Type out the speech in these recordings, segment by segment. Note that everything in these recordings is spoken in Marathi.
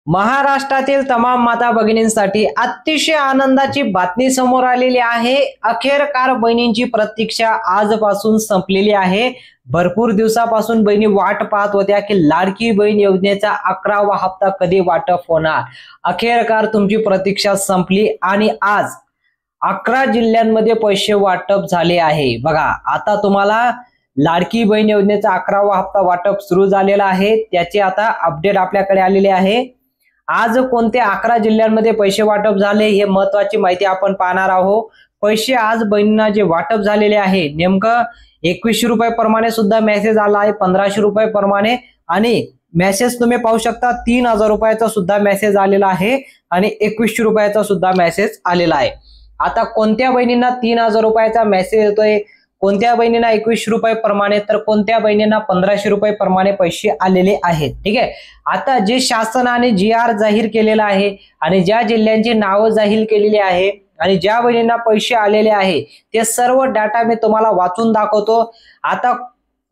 महाराष्ट्रातील तमाम माता भगिनींसाठी अतिशय आनंदाची बातमी समोर आलेली आहे। अखेरकार बहिणींची प्रतीक्षा आजपासून संपलेली आहे। भरपूर दिवसापासून बहिणी वाट पाहत होत्या की लाडकी बहीण योजनेचा 11वा हप्ता कधी वाटप होणार। अखेरकार तुमची प्रतीक्षा संपली आणि आज 11 जिल्ह्यांमध्ये पैसे वाटप झाले आहे। बघा, आता तुम्हाला लाडकी बहीण योजनेचा 11वा हप्ता वाटप सुरू झालेला आहे। त्याचे आता अपडेट आपल्याकडे आलेले आहे। आज कोणत्या 11 जिल्ह्यांमध्ये पैसे वाटप झाले हे महत्त्वाची माहिती आपण पाहणार आहोत। पैसे आज बहिणींना जे वाटप झालेले आहे नेमकं 2100 रुपये प्रमाणे सुद्धा मेसेज आला आहे, 1500 रुपये प्रमाणे, आणि मेसेज तुम्ही पाहू शकता 3000 रुपयाचा सुद्धा मेसेज आलेला आहे आणि 2100 रुपयाचा सुद्धा मेसेज आलेला आहे। आता कोणत्या बहिणींना 3000 रुपयाचा मेसेज येतोय, कोणत्या बहिणींना 2100 रुपये प्रमाणे, तर कोणत्या बहिणींना 1500 रुपये प्रमाणे पैसे आलेले आहेत। ठीक आहे, आता जे शासनाने GR जाहीर केलेला आहे आणि ज्या जिल्ह्यांची नाव जाहीर केलेली आहे आणि ज्या बहिणींना पैसे आलेले आहे ते सर्व डाटा मी तुम्हाला वाचून दाखवतो। आता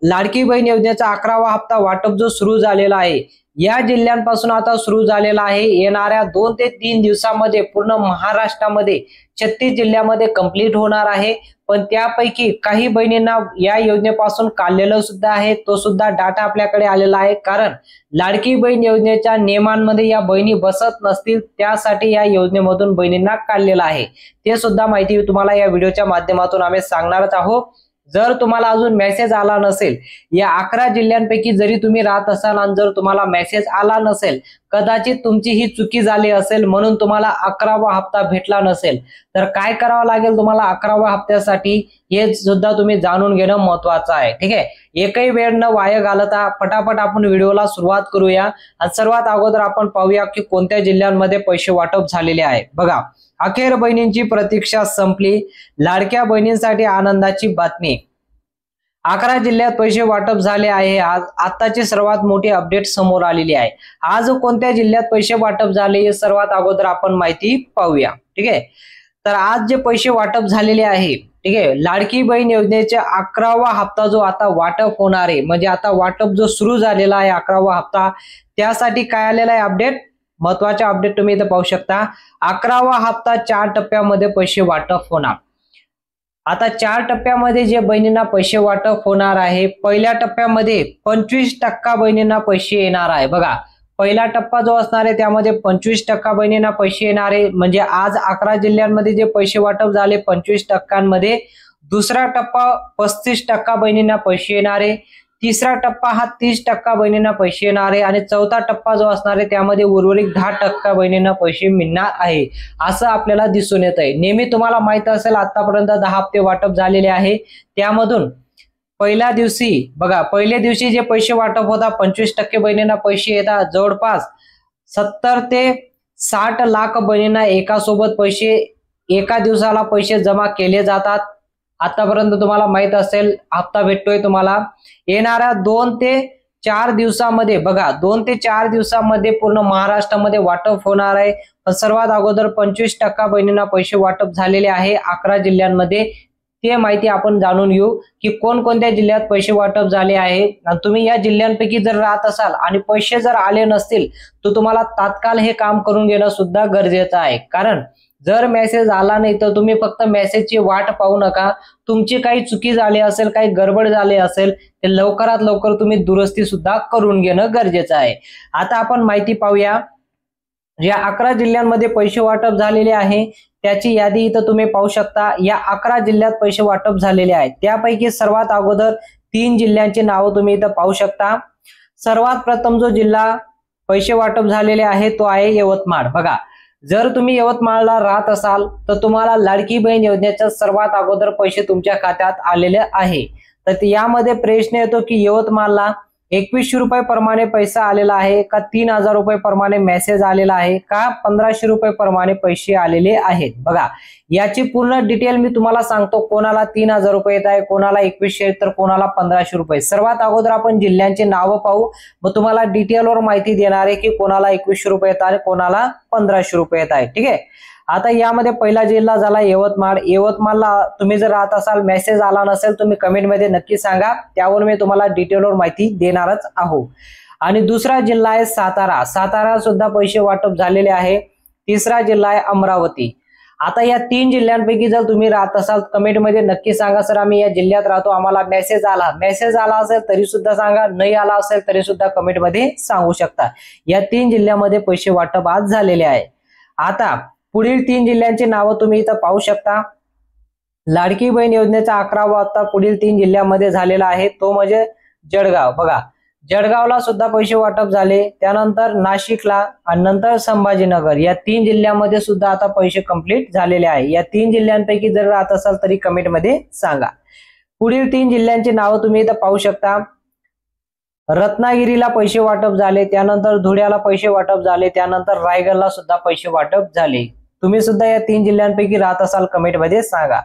लाडकी बहीण योजनेचा 11वा हप्ता वाटप जो सुरू झालेला आहे या जिल्ह्यांपासून आता सुरू झालेला आहे। येणाऱ्या 2 ते 3 दिवसांमध्ये पूर्ण महाराष्ट्रामध्ये 36 जिल्ह्यामध्ये कंप्लीट होणार आहे। पण त्यापैकी काही बहिणींना या योजनेपासून काढलेलं सुद्धा आहे, तो सुद्धा डाटा आपल्याकडे आलेला आहे। कारण लाडकी बहीण योजनेच्या नियमांमध्ये या बहिणी बसत नसतील, त्यासाठी या योजनेमधून बहिणींना काढलेलं आहे। ते सुद्धा माहिती तुम्हाला या व्हिडिओच्या माध्यमातून आम्ही सांगणारच आहोत। जर तुम्हाला अजून मेसेज आला नसेल, या 11 जिल्ह्यांपैकी जरी तुम्ही राहत असाल आणि जर तुम्हाला मेसेज आला नसेल, कदाचित तुमची ही चुकी झाली असेल म्हणून तुम्हाला 11वा हप्ता भेटला नसेल, तर काय करावं लागेल तुम्हाला 11व्या हप्त्यासाठी हे सुद्धा तुम्ही जाणून घेणं महत्त्वाचं आहे। ठीक आहे, एकही वेळ न वाया घालवता फटाफट आपण व्हिडिओला सुरुवात करूया आणि सर्वात अगोदर आपण पाहूया की कोणत्या जिल्ह्यांमध्ये पैसे वाटप झालेले आहे। बघा, अखेर बहिणींची प्रतीक्षा संपली, लाडक्या बहिणींसाठी आनंदाची बातमी। 11 जिल्ह्यात पैसे वाटप झाले आहे। आज आताची सर्वात मोठी अपडेट समोर आलेली आहे। आज कोणत्या जिल्ह्यात पैसे वाटप झाले हे सर्वात अगोदर आपण माहिती पाहूया। ठीक आहे, तर आज जे पैसे वाटप झालेले आहे, ठीक आहे, लाडकी बहीण योजनेचा 11वा हप्ता जो आता वाटप होणार आहे, म्हणजे आता वाटप जो सुरू झालेला आहे 11वा हप्ता, त्यासाठी काय आलेला आहे अपडेट, महत्वाचे अपडेट तुम्ही इथे पाहू शकता। 11वा हप्ता 4 टप्प्यामध्ये पैसे वाटप होणार। आता 4 टप्प्यामध्ये जे बहिणींना पैसे वाटप होणार आहे, पहिल्या टप्प्यामध्ये 25% बहिणींना पैसे येणार आहे। बघा, पहिला टप्पा जो असणार आहे त्यामध्ये 25% बहिणींना पैसे येणार आहे, म्हणजे आज 11 जिल्ह्यांमध्ये जे पैसे वाटप झाले 25%, दुसरा टप्पा 35% बहिणींना पैसे येणार आहे, तिसरा टप्पा हा 30% बहिणींना पैसे येणार आहे आणि चौथा टप्पा जो असणार आहे त्यामध्ये उर्वरित 10% बहिणींना पैसे मिळणार आहे, असं आपल्याला दिसून येत आहे। नेहमी तुम्हाला माहित असेल आतापर्यंत 10 हप्ते वाटप झालेले आहे। त्यामधून पहिल्या दिवशी बघा, पहिल्या दिवशी जे पैसे वाटप होता 25% बहिणींना पैसे येतात। जवळपास 70 ते 60 लाख बहिणींना एकासोबत पैसे एका दिवसाला पैसे जमा केले जातात। आतापर्यंत तुम्हाला माहित असेल हप्ता भेटतोय तुम्हाला। येणाऱ्या 2 ते 4 दिवसामध्ये बघा, 2 ते 4 दिवसामध्ये पूर्ण महाराष्ट्रामध्ये वाटप होणार आहे। पण सर्वात अगोदर 25% बहिणींना पैसे वाटप झालेले आहे 11 जिल्ह्यांमध्ये। ते माहिती आपण जाणून घेऊ की कोणकोणत्या जिल्ह्यात पैसे वाटप झाले आहे। आणि तुम्ही या जिल्ह्यांपैकी जर राहत असाल आणि पैसे जर आले नसतील तर तुम्हाला तात्काळ हे काम करून घेणं सुद्धा गरजेचं आहे। कारण जर मेसेज आला नाही तर तुम्ही फक्त मेसेजची वाट पाहू नका। तुमची काही चुकी झाली असेल, काही गडबड झाली असेल, ते लवकरात लवकर तुम्ही दुरुस्ती सुद्धा करून घेणं गरजेचं आहे। आता आपण माहिती पाहूया, या 11 जिल्ह्यांमध्ये पैसे वाटप झालेले आहे त्याची यादी इथं तुम्ही पाहू शकता। या 11 जिल्ह्यात पैसे वाटप झालेले आहेत, त्यापैकी सर्वात अगोदर 3 जिल्ह्यांची नावं तुम्ही इथं पाहू शकता। सर्वात प्रथम जो जिल्हा पैसे वाटप झालेले आहे तो आहे यवतमाळ। बघा, जर तुम्ही यवतमाळला राहत असाल तर तुम्हाला लाडकी बहीण योजनेच्या सर्वात अगोदर पैसे तुमच्या खात्यात आलेले आहे। तर यामध्ये प्रश्न येतो की यवतमाळला 2100 रुपये प्रमाणे पैसा आलेला आहे का, 3000 रुपये प्रमाणे मेसेज आलेला आहे का, 1500 रुपये प्रमाणे पैसे आलेले आहेत। बघा, याची पूर्ण डिटेल मी तुम्हाला सांगतो। कोणाला 3000 रुपये येत आहे, कोणाला 2100 येत, तर कोणाला 1500 रुपये। सर्वात अगोदर आपण जिल्ह्यांची नावं पाहू, मग तुम्हाला डिटेलवर माहिती देणार आहे की कोणाला 2100 रुपये येत आहे, कोणाला 1500 रुपये येत आहे। ठीक आहे, आता यामध्ये पहिला जिल्हा झाला यवतमाळ। यवतमाळला तुम्ही जर राहत असाल, मेसेज आला नसेल, तुम्ही कमेंट मध्ये नक्की सांगा, त्यावर मी तुम्हाला डिटेलवर माहिती देणारच आहोत। आणि दुसरा जिल्हा आहे सातारा, सातारा सुद्धा पैसे वाटप झालेले आहे। तिसरा जिल्हा आहे अमरावती। आता या 3 जिल्ह्यांपैकी जर तुम्ही राहत असाल कमेंटमध्ये नक्की सांगा सर आम्ही या जिल्ह्यात राहतो, आम्हाला मेसेज आला असेल तरी सुद्धा सांगा, नाही आला असेल तरी सुद्धा कमेंटमध्ये सांगू शकता। या 3 जिल्ह्यामध्ये पैसे वाटप आज झालेले आहे। आता पुढील 3 जिल्ह्यांची नावं तुम्ही इथं पाहू शकता। लाडकी बहीण योजनेचा 11वा हप्ता पुढील 3 जिल्ह्यामध्ये झालेला आहे, तो म्हणजे जळगाव। बघा जळगावला सुद्धा पैसे वाटप झाले, त्यानंतर नाशिकला आणि नंतर संभाजीनगर, या 3 जिल्ह्यामध्ये सुद्धा आता पैसे कंप्लीट झालेले आहे। या 3 जिल्ह्यांपैकी जर राहत असाल तरी कमेंटमध्ये सांगा। पुढील 3 जिल्ह्यांची नावं तुम्ही इथं पाहू शकता। रत्नागिरीला पैसे वाटप झाले, त्यानंतर धुळ्याला पैसे वाटप झाले, त्यानंतर रायगडला सुद्धा पैसे वाटप झाले। तुम्ही सुद्धा या 3 जिल्ह्यांपैकी राहत असाल कमेंटमध्ये सांगा।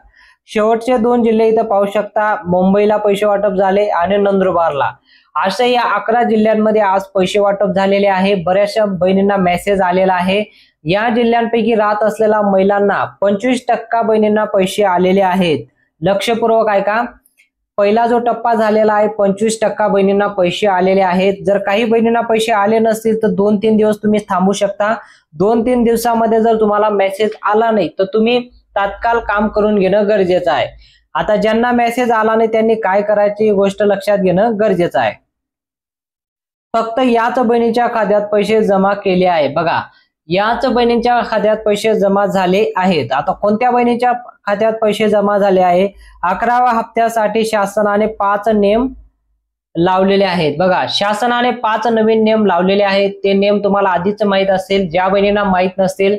शेवटचे 2 जिल्हे इथं पाहू शकता, मुंबईला पैसे वाटप झाले आणि नंदुरबारला। अशा या 11 जिल्ह्यांमध्ये आज पैसे वाटप झालेले आहे। बऱ्याचशा बहिणींना मेसेज आलेला आहे। या जिल्ह्यांपैकी राहत असलेल्या महिलांना 25% बहिणींना पैसे आलेले आहेत। लक्षपूर्वक ऐका, पहिला जो टप्पा झालेला आहे 25% बहिणींना पैसे आलेले आहेत। जर काही बहिणींना पैसे आले नसतील तर 2-3 दिवस तुम्ही थांबू शकता। 2-3 दिवसामध्ये जर तुम्हाला मेसेज आला नाही तर तुम्ही तात्काळ काम करून घेणं गरजेचं आहे। आता ज्यांना मेसेज आला नाही त्यांनी काय करायची गोष्ट लक्षात घेणं गरजेचं आहे। फक्त याच बहिणीच्या खात्यात पैसे जमा केले आहे। बघा याच बहिणीच्या खात्यात पैसे जमा झाले आहेत। आता कोणत्या बहिणीच्या खात्यात पैसे जमा झाले आहे? 11व्या हप्त्यासाठी शासनाने 5 नियम लावलेले आहेत। बघा शासनाने 5 नवीन नियम लावलेले आहेत। ते नियम तुम्हाला आधीच माहित असेल, ज्या बहिणींना माहित नसतील,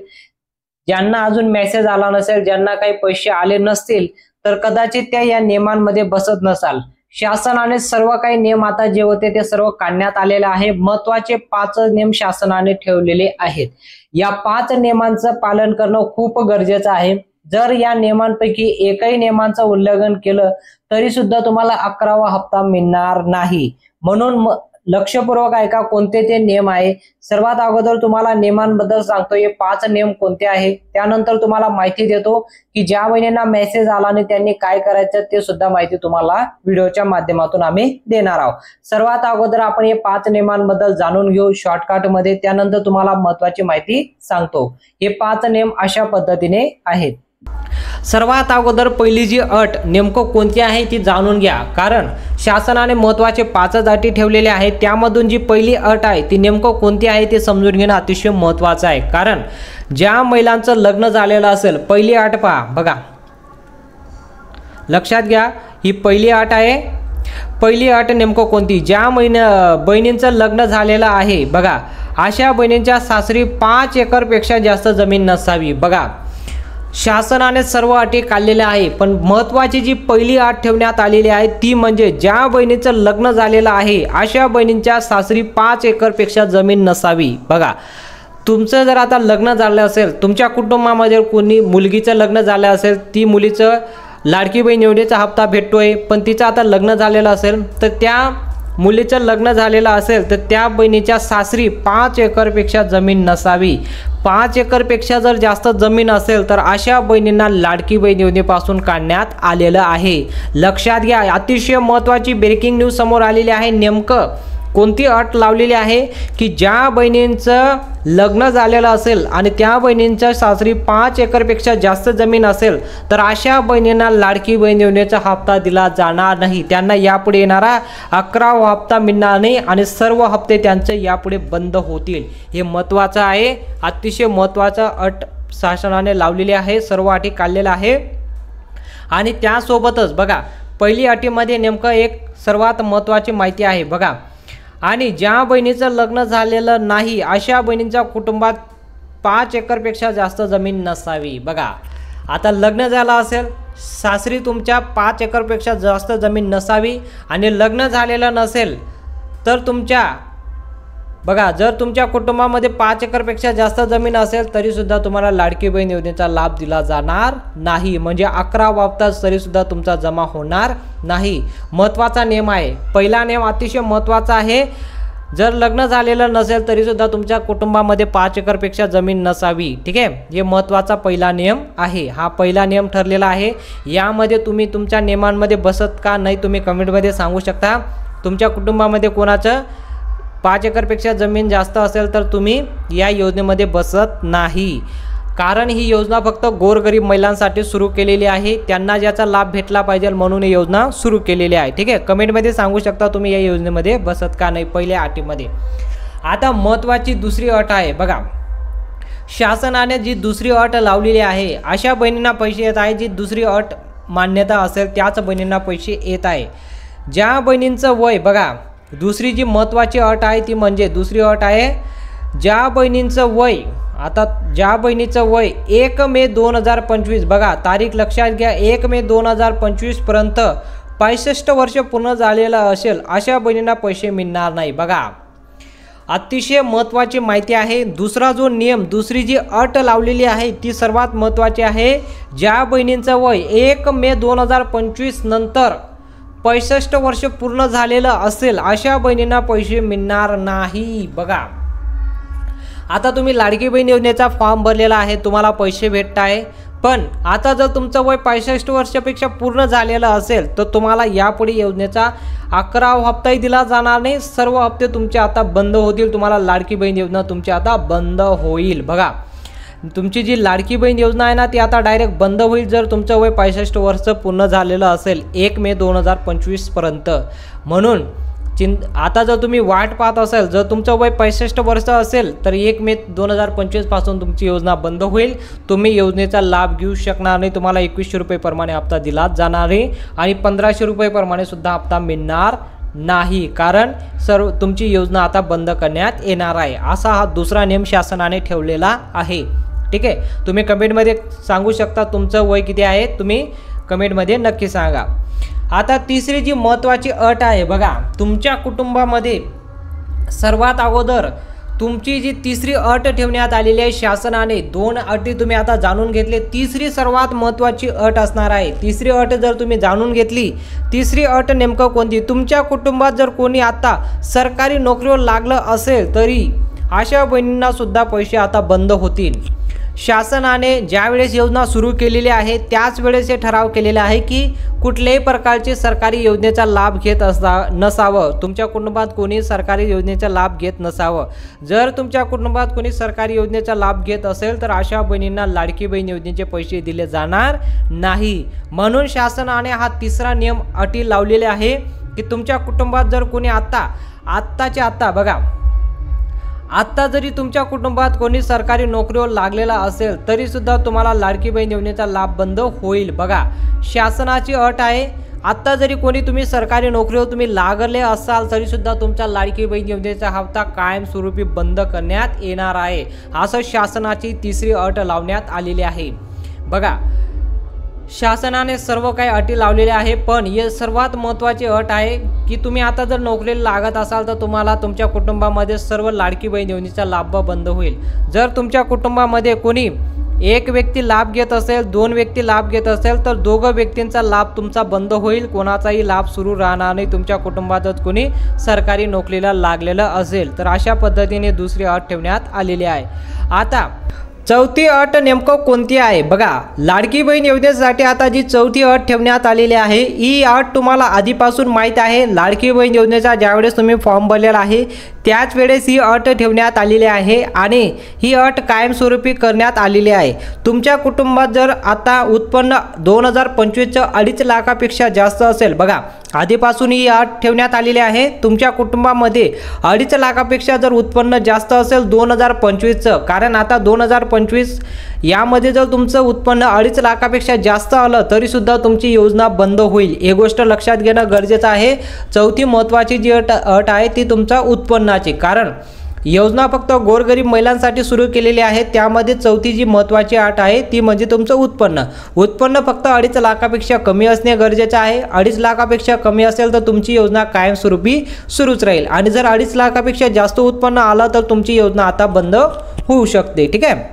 ज्यांना अजून मेसेज आला नसेल, ज्यांना काही पैसे आले नसतील तर कदाचित त्या या नियमांमध्ये बसत नसाल। शासनाने सर्व काही नियम आता जे होते ते सर्व काढण्यात आलेले आहे। महत्त्वाचे 5 नियम शासनाने ठेवलेले आहेत। या 5 नियमांचं पालन करणं खूप गरजेचं आहे। जर या नियमांपैकी एकही नियमांचं उल्लंघन केलं तरी सुद्धा तुम्हाला 11वा हप्ता मिळणार नाही। म्हणून लक्षपूर्वक ऐका कोणते ते नियम आहे। सर्वात अगोदर तुम्हाला नियमांबद्दल सांगतो, हे 5 नियम कोणते आहेत। त्यानंतर तुम्हाला माहिती देतो की ज्या बहिणींना मेसेज आला नाही त्यांनी काय करायचं ते सुद्धा माहिती तुम्हाला व्हिडिओच्या माध्यमातून आम्ही देणार आहोत। सर्वात अगोदर आपण हे 5 नियमांबद्दल जाणून घेऊ शॉर्टकट मध्ये, त्यानंतर तुम्हाला महत्त्वाची माहिती सांगतो। हे 5 नियम अशा पद्धतीने आहेत। सर्वात अगोदर पहिली जी अट नेमकं कोणती आहे ती जाणून घ्या, कारण शासनाने महत्त्वाचे 5 अटी ठेवलेले आहेत। त्यामधून जी पहिली अट आहे ती नेमकं कोणती आहे ते समजून घेणं अतिशय महत्त्वाचं आहे। कारण ज्या महिलांचं लग्न झालेलं असेल, पहिली अट पहा, बघा लक्षात घ्या, ही पहिली अट आहे। पहिली अट नेमकं कोणती? ज्या बहिणींचं लग्न झालेलं आहे, बघा अशा बहिणींच्या सासरी 5 एकरपेक्षा जास्त जमीन नसावी। बघा शासनाने सर्व अटी काढलेल्या आहे, पण महत्त्वाची जी पहिली अट ठेवण्यात आलेली आहे ती म्हणजे ज्या बहिणीचं लग्न झालेलं आहे अशा बहिणींच्या सासरी 5 एकरपेक्षा जमीन नसावी। बघा तुमचं जर आता लग्न झालं असेल, तुमच्या कुटुंबामध्ये कोणी मुलगीचं लग्न झालं असेल, ती मुलीचं लाडकी बहीण योजनेचा हप्ता भेटतोय, पण तिचं आता लग्न झालेलं असेल तर त्या मुलीचं लग्न झालेलं असेल तर त्या बहिणीच्या सासरी 5 एकरपेक्षा जमीन नसावी। 5 एकरपेक्षा जर जास्त जमीन असेल तर अशा बहिणींना लाडकी बहीण योजनेपासून काढण्यात आलेलं आहे। लक्षात घ्या, अतिशय महत्त्वाची ब्रेकिंग न्यूज समोर आलेली आहे। नेमकं कोणती अट लावलेली आहे की ज्या बहिणींचं लग्न झालेलं असेल आणि त्या बहिणींच्या सासरी 5 एकरपेक्षा जास्त जमीन असेल तर अशा बहिणींना लाडकी बहीण योजनेचा हप्ता दिला जाणार नाही। त्यांना यापुढे येणारा 11वा हप्ता मिळणार नाही आणि सर्व हप्ते त्यांचे यापुढे बंद होतील। हे महत्त्वाचं आहे, अतिशय महत्त्वाचा अट शासनाने लावलेली आहे, सर्व अटी काढलेल्या आहे। आणि त्यासोबतच बघा पहिली अटीमध्ये नेमकं एक सर्वात महत्त्वाची माहिती आहे। बघा आणि ज्या बहिणीचं लग्न झालेलं नाही अशा बहिणींच्या कुटुंबात 5 एकरपेक्षा जास्त जमीन नसावी। बघा आता लग्न झालं असेल, सासरी तुमच्या 5 एकरपेक्षा जास्त जमीन नसावी आणि लग्न झालेलं नसेल तर तुमच्या बघा जर तुमच्या कुटुंबामध्ये 5 एकरपेक्षा जास्त जमीन असेल तरी सुद्धा तुम्हाला लाडकी बहीण योजनेचा लाभ दिला जाणार नाही। म्हणजे 11वा हप्ता तरी सुद्धा तुमचा जमा होणार नाही। महत्त्वाचा नियम आहे, पहिला नियम अतिशय महत्त्वाचा आहे। जर लग्न झालेलं नसेल तरी सुद्धा तुमच्या कुटुंबामध्ये 5 एकरपेक्षा जमीन नसावी। ठीक आहे, हे महत्त्वाचा पहिला नियम आहे। हा पहिला नियम ठरलेला आहे। यामध्ये तुम्ही तुमच्या नियमांमध्ये बसत का नाही तुम्ही कमेंटमध्ये सांगू शकता। तुमच्या कुटुंबामध्ये कोणाचं 5 एकरपेक्षा जमीन जास्त असेल तर तुम्ही या योजनेमध्ये बसत नाही, कारण ही योजना फक्त गोरगरीब महिलांसाठी सुरू केलेली आहे, त्यांना ज्याचा लाभ भेटला पाहिजे म्हणून ही योजना सुरू केलेली आहे। ठीक आहे, कमेंटमध्ये सांगू शकता तुम्ही या योजनेमध्ये बसत का नाही पहिल्या अटीमध्ये। आता महत्त्वाची दुसरी अट आहे बघा, शासनाने जी दुसरी अट लावलेली आहे अशा बहिणींना पैसे येत आहे, जी दुसरी अट मान्यता असेल त्याच बहिणींना पैसे येत आहे। ज्या बहिणींचं वय बघा, दुसरी जी महत्त्वाची अट आहे ती म्हणजे दुसरी अट आहे, ज्या बहिणींचं वय, आता ज्या बहिणीचं वय 1 मे 2025 बघा तारीख लक्षात घ्या, 1 मे 2025 पर्यंत 65 वर्ष पूर्ण झालेलं असेल अशा बहिणींना पैसे मिळणार नाही। बघा अतिशय महत्त्वाची माहिती आहे। दुसरा जो नियम, दुसरी जी अट लावलेली आहे ती सर्वात महत्त्वाची आहे, ज्या बहिणींचं वय 1 मे 2025 नंतर 65 वर्ष पूर्ण झालेलं असेल अशा बहिणींना पैसे मिळणार नाही। बघा आता तुम्ही लाडकी बहीण योजनेचा फॉर्म भरलेला आहे, तुम्हाला पैसे भेटत आहे, पण आता जर तुमचं वय 65 वर्षापेक्षा पूर्ण झालेलं असेल तर तुम्हाला यापुढे योजनेचा 11वा हप्ताही दिला जाणार नाही, सर्व हप्ते तुमचे आता बंद होतील, तुम्हाला लाडकी बहीण योजना तुमची आता बंद होईल। बघा तुमची जी लाडकी बहीण योजना आहे ना ती आता डायरेक्ट बंद होईल जर तुमचं वय 65 वर्ष पूर्ण झालेलं असेल 1 मे 2025 पर्यंत। म्हणून आता जर तुम्ही वाट पाहत असाल, जर तुमचं वय 65 वर्ष असेल तर 1 मे 2025 पासून तुमची योजना बंद होईल, तुम्ही योजनेचा लाभ घेऊ शकणार नाही, तुम्हाला 2100 रुपये प्रमाणे हप्ता दिला जाणार आहे आणि 1500 रुपये प्रमाणे सुद्धा हप्ता मिळणार नाही, कारण सर्व तुमची योजना आता बंद करण्यात येणार आहे। असा हा दुसरा नियम शासनाने ठेवलेला आहे। ठीक आहे, तुम्ही कमेंटमध्ये सांगू शकता तुमचं वय किती आहे, तुम्ही कमेंटमध्ये नक्की सांगा। आता तिसरी जी महत्त्वाची अट आहे बघा, तुमच्या कुटुंबामध्ये सर्वात अगोदर तुमची जी तिसरी अट ठेवण्यात आलेली आहे शासनाने, 2 अटी तुम्ही आता जाणून घेतले, तिसरी सर्वात महत्त्वाची अट असणार आहे। तिसरी अट जर तुम्ही जाणून घेतली, तिसरी अट नेमकं कोणती, तुमच्या कुटुंबात जर कोणी आता सरकारी नोकरीवर लागलं असेल तरी अशा बहिणींना सुद्धा पैसे आता बंद होतील। शासनाने ज्यावेळेस योजना सुरू केलेली आहे त्याच वेळेस हे ठराव केलेला आहे की कुठल्याही प्रकारचे सरकारी योजनेचा लाभ घेत नसावं, तुमच्या कुटुंबात कोणी सरकारी योजनेचा लाभ घेत नसावं। जर तुमच्या कुटुंबात कोणी सरकारी योजनेचा लाभ घेत असेल तर अशा बहिणींना लाडकी बहीण योजनेचे पैसे दिले जाणार नाही। म्हणून शासनाने हा तिसरा नियम अटी लावलेले आहे की तुमच्या कुटुंबात जर कोणी आत्ता बघा, आत्ता जरी तुमच्या कुटुंबात कोणी सरकारी नोकरीवर लागलेला असेल तरी सुद्धा तुम्हाला लाडकी बहीण योजनेचा लाभ बंद होईल। बघा शासनाची अट आहे, आत्ता जरी कोणी तुम्ही सरकारी नोकरीवर तुम्ही लागले असाल तरी सुद्धा तुमचा लाडकी बहीण योजनेचा हप्ता कायमस्वरूपी बंद करण्यात येणार आहे, असं शासनाची तिसरी अट लावण्यात आलेली आहे। बघा शासनाने सर्व काही अटी लावलेल्या आहे, पण हे सर्वात महत्त्वाची अट आहे की तुम्ही आता जर नोकरीला लागत असाल तर तुम्हाला तुमच्या कुटुंबामध्ये सर्व लाडकी बहीण योजनेचा लाभ बंद होईल। जर तुमच्या कुटुंबामध्ये कोणी एक व्यक्ती लाभ घेत असेल, 2 व्यक्ती लाभ घेत असेल तर दोघं व्यक्तींचा लाभ तुमचा बंद होईल, कोणाचाही लाभ सुरू राहणार नाही तुमच्या कुटुंबातच कोणी सरकारी नोकरीला लागलेलं असेल तर। अशा पद्धतीने दुसरी अट ठेवण्यात आलेली आहे। आता चौथी अट नेमकं कोणती आहे बघा, लाडकी बहीण योजनेसाठी आता जी चौथी अट ठेवण्यात आलेली आहे ही अट तुम्हाला आधीपासून माहीत आहे। लाडकी बहीण योजनेचा ज्यावेळेस तुम्ही फॉर्म भरलेला आहे त्याच वेळेस ही अट ठेवण्यात आलेली आहे आणि ही अट कायमस्वरूपी करण्यात आलेली आहे। तुमच्या कुटुंबात जर आता उत्पन्न 2025चं 2.5 लाखापेक्षा जास्त असेल, बघा आधीपासून ही अट ठेवण्यात आलेली आहे, तुमच्या कुटुंबामध्ये 2.5 लाखापेक्षा जर उत्पन्न जास्त असेल 2025चं, कारण आता 2025 यामध्ये जर तुमचं उत्पन्न 2.5 लाखापेक्षा जास्त आलं तरी सुद्धा तुमची योजना बंद होईल, हे गोष्ट लक्षात घेणं गरजेचं आहे। चौथी महत्त्वाची जी अट आहे ती तुमचा उत्पन्नाची, कारण योजना फक्त गोरगरीब महिलांसाठी सुरू केलेली आहे, त्यामध्ये चौथी जी महत्त्वाची अट आहे ती म्हणजे तुमचं उत्पन्न फक्त 2.5 लाखापेक्षा कमी असणे गरजेचे आहे। 2.5 लाखापेक्षा कमी असेल तर तुमची योजना कायमस्वरूपी सुरूच राहील आणि जर 2.5 लाखापेक्षा जास्त उत्पन्न आलं तर तुमची योजना आता बंद होऊ शकते। ठीक आहे,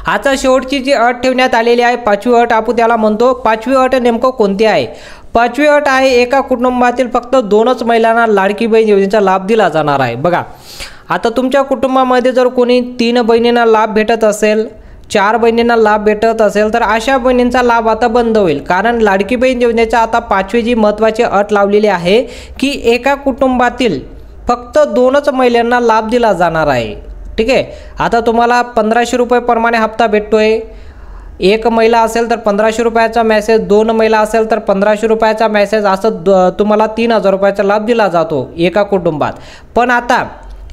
आता शेवटची जी अट ठेवण्यात आलेली आहे 5वी अट आपण त्याला म्हणतो। 5वी अट नेमकं कोणती आहे, 5वी अट आहे एका कुटुंबातील फक्त 2च महिलांना लाडकी बहीण योजनेचा लाभ दिला जाणार आहे। बघा आता तुमच्या कुटुंबामध्ये जर कोणी 3 बहिणींना लाभ भेटत असेल, 4 बहिणींना लाभ भेटत असेल तर अशा बहिणींचा लाभ आता बंद होईल, कारण लाडकी बहीण योजनेचा आता 5वी जी महत्त्वाची अट लावलेली आहे की एका कुटुंबातील फक्त 2च महिलांना लाभ दिला जाणार आहे। ठीक आहे, आता तुम्हाला 1500 रुपये प्रमाणे हप्ता भेटतोय। एक महिला असेल तर 1500 रुपयाचा मेसेज, 2 महिला असेल तर 1500 रुपयाचा मेसेज, असं तुम्हाला 3000 रुपयाचा लाभ दिला जातो एका कुटुंबात। पण आता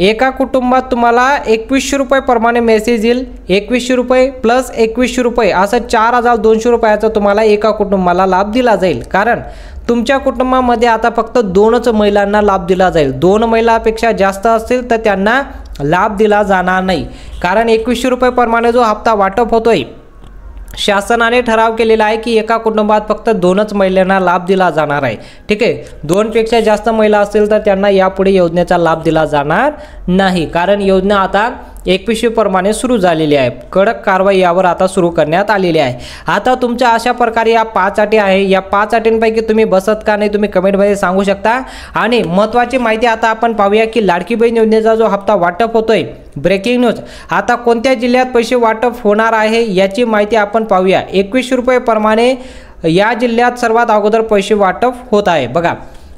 एका कुटुंबात तुम्हाला 2100 रुपये प्रमाणे मेसेज येईल, 2100 रुपये प्लस 2100 रुपये असं 4200 रुपयाचा तुम्हाला एका कुटुंबाला लाभ दिला जाईल। कारण तुमच्या कुटुंबामध्ये आता फक्त 2च महिलांना लाभ दिला जाईल। 2 महिलापेक्षा जास्त असतील तर त्यांना लाभ दिला जाणार नाही। कारण 2100 रुपये प्रमाणे जो हप्ता वाटप होतोय, शासनाने ठराव केलेला आहे की एका कुटुंबात फक्त 2च महिलांना लाभ दिला जाणार आहे। ठीक आहे, 2 पेक्षा जास्त महिला असतील तर त्यांना यापुढे योजनेचा लाभ दिला जाणार नाही। कारण योजना आता 2100 प्रमाणे सुरू झालेली आहे। कडक कारवाई यावर आता सुरू करण्यात आलेली आहे। आता तुमच्या अशा प्रकारे या 5 अटी आहे, या 5 अटींपैकी तुम्ही बसत का नाही तुम्ही कमेंटमध्ये सांगू शकता। आणि महत्त्वाची माहिती आता आपण पाहूया की लाडकी बहीण योजनेचा जो हप्ता वाटप होतोय, ब्रेकिंग न्यूज, आता कोणत्या जिल्ह्यात पैसे वाटप होणार आहे याची माहिती आपण पाहूया। 2100 रुपये प्रमाणे या जिल्ह्यात सर्वात अगोदर पैसे वाटप होत आहे। बघा,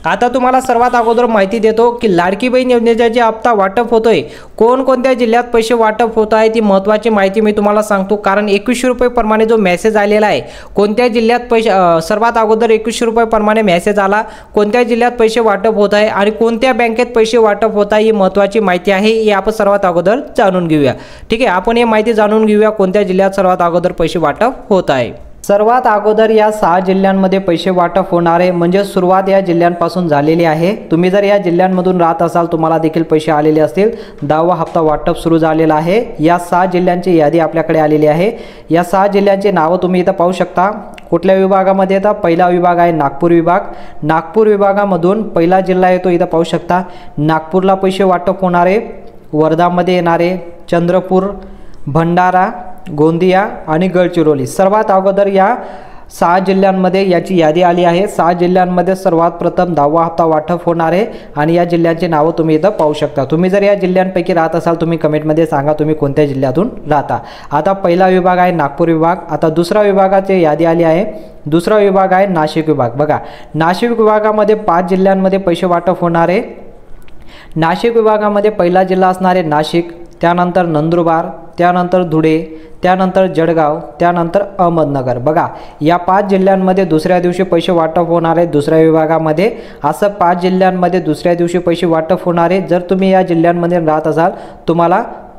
आता तुम्हाला सर्वात अगोदर माहिती देतो की लाडकी बहीण योजनेचा जे हप्ता वाटप होतोय, कोणकोणत्या जिल्ह्यात पैसे वाटप होत आहे ती महत्त्वाची माहिती मी तुम्हाला सांगतो। कारण 2100 रुपये प्रमाणे जो मेसेज आलेला आहे, कोणत्या जिल्ह्यात पैसे सर्वात अगोदर 2100 रुपये प्रमाणे मेसेज आला, कोणत्या जिल्ह्यात पैसे वाटप होत आहे आणि कोणत्या बँकेत पैसे वाटप होत आहे ही महत्त्वाची माहिती आहे। ही आपण सर्वात अगोदर जाणून घेऊया। ठीक आहे, आपण ही माहिती जाणून घेऊया कोणत्या जिल्ह्यात सर्वात अगोदर पैसे वाटप होत आहे। सर्वात अगोदर या 6 जिल्ह्यांमध्ये पैसे वाटप होणारे म्हणजे सुरुवात या जिल्ह्यांपासून झालेली आहे। तुम्ही जर या जिल्ह्यांमधून राहत असाल तुम्हाला देखील पैसे आलेले असतील। 10वा हप्ता वाटप सुरू झालेला आहे। या 6 जिल्ह्यांची यादी आपल्याकडे आलेली आहे। या 6 जिल्ह्यांची नावं तुम्ही इथं पाहू शकता। कुठल्या विभागामध्ये येतात? पहिला विभाग आहे नागपूर विभाग। नागपूर विभागामधून पहिला जिल्हा येतो, इथं पाहू शकता। नागपूरला पैसे वाटप होणारे, वर्धामध्ये येणारे चंद्रपूर, भंडारा, गोंदिया आणि गडचिरोली। सर्वात अगोदर या 6 जिल्ह्यांमध्ये याची यादी आली आहे। 6 जिल्ह्यांमध्ये सर्वात प्रथम 10वा हप्ता वाटप होणार आहे आणि या जिल्ह्यांची नावं तुम्ही इथं पाहू शकता। तुम्ही जर या जिल्ह्यांपैकी राहत असाल तुम्ही कमेंटमध्ये सांगा तुम्ही कोणत्या जिल्ह्यातून राहता। आता पहिला विभाग आहे नागपूर विभाग। आता दुसरा विभागाची यादी आली आहे। दुसरा विभाग आहे नाशिक विभाग। बघा, नाशिक विभागामध्ये 5 जिल्ह्यांमध्ये पैसे वाटप होणार आहे। नाशिक विभागामध्ये पहिला जिल्हा असणार आहे नाशिक, त्यानंतर नंदुरबार, त्यानंतर धुळे, त्यानंतर जळगाव, त्यानंतर अहमदनगर। बघा, या 5 जिल्ह्यांमध्ये दुसऱ्या दिवशी पैसे वाटप होणार आहे। दुसऱ्या विभागामध्ये असं 5 जिल्ह्यांमध्ये दुसऱ्या दिवशी पैसे वाटप होणार आहे। जर तुम्ही या जिल्ह्यांमध्ये राहत असाल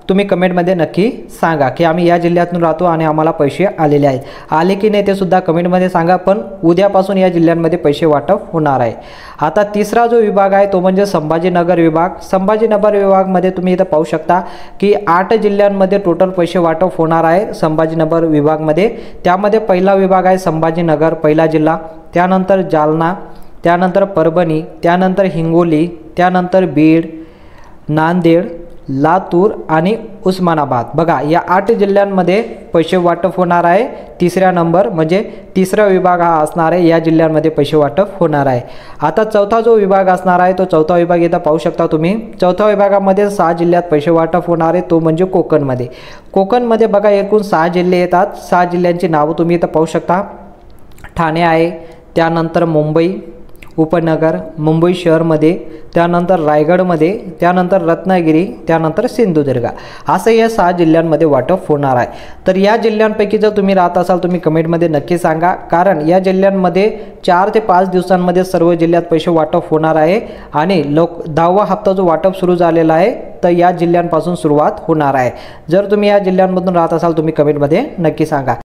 तुम्ही कमेंटमध्ये नक्की सांगा की आम्ही या जिल्ह्यातून राहतो आणि आम्हाला पैसे आलेले आहेत। आले की नाही ते सुद्धा कमेंटमध्ये सांगा। पण उद्यापासून या जिल्ह्यांमध्ये पैसे वाटप होणार आहे। आता तिसरा जो विभाग आहे तो म्हणजे संभाजीनगर विभाग। संभाजीनगर विभागामध्ये तुम्ही इथं पाहू शकता की 8 जिल्ह्यांमध्ये टोटल पैसे वाटप होणार आहे संभाजीनगर विभागामध्ये। त्यामध्ये पहिला विभाग आहे संभाजीनगर, पहिला जिल्हा, त्यानंतर जालना, त्यानंतर परभणी, त्यानंतर हिंगोली, त्यानंतर बीड, नांदेड, लातूर आणि उस्मानाबाद। बघा, या 8 जिल्ह्यांमध्ये पैसे वाटप होणार आहे। तिसरा नंबर म्हणजे तिसरा विभाग हा असणार आहे, या जिल्ह्यांमध्ये पैसे वाटप होणार आहे। आता चौथा जो विभाग असणार आहे तो चौथा विभाग इथं पाहू शकता तुम्ही। चौथ्या विभागामध्ये 6 जिल्ह्यात पैसे वाटप होणार आहे, तो म्हणजे कोकणमध्ये। कोकणमध्ये बघा एकूण 6 जिल्हे येतात। 6 जिल्ह्यांची नावं तुम्ही इथं पाहू शकता। ठाणे आहे, त्यानंतर मुंबई उपनगर, मुंबई शहरमध्ये, त्यानंतर रायगडमध्ये, त्यानंतर रत्नागिरी, त्यानंतर सिंधुदुर्ग, असं या 6 जिल्ह्यांमध्ये वाटप होणार आहे। तर या जिल्ह्यांपैकी जर तुम्ही राहत असाल तुम्ही कमेंटमध्ये नक्की सांगा। कारण या जिल्ह्यांमध्ये 4 ते 5 दिवसांमध्ये सर्व जिल्ह्यात पैसे वाटप होणार आहे आणि 10वा हप्ता जो वाटप सुरू झालेला आहे तर या जिल्ह्यांपासून सुरुवात होणार आहे। जर तुम्ही या जिल्ह्यांमधून राहत असाल तुम्ही कमेंटमध्ये नक्की सांगा।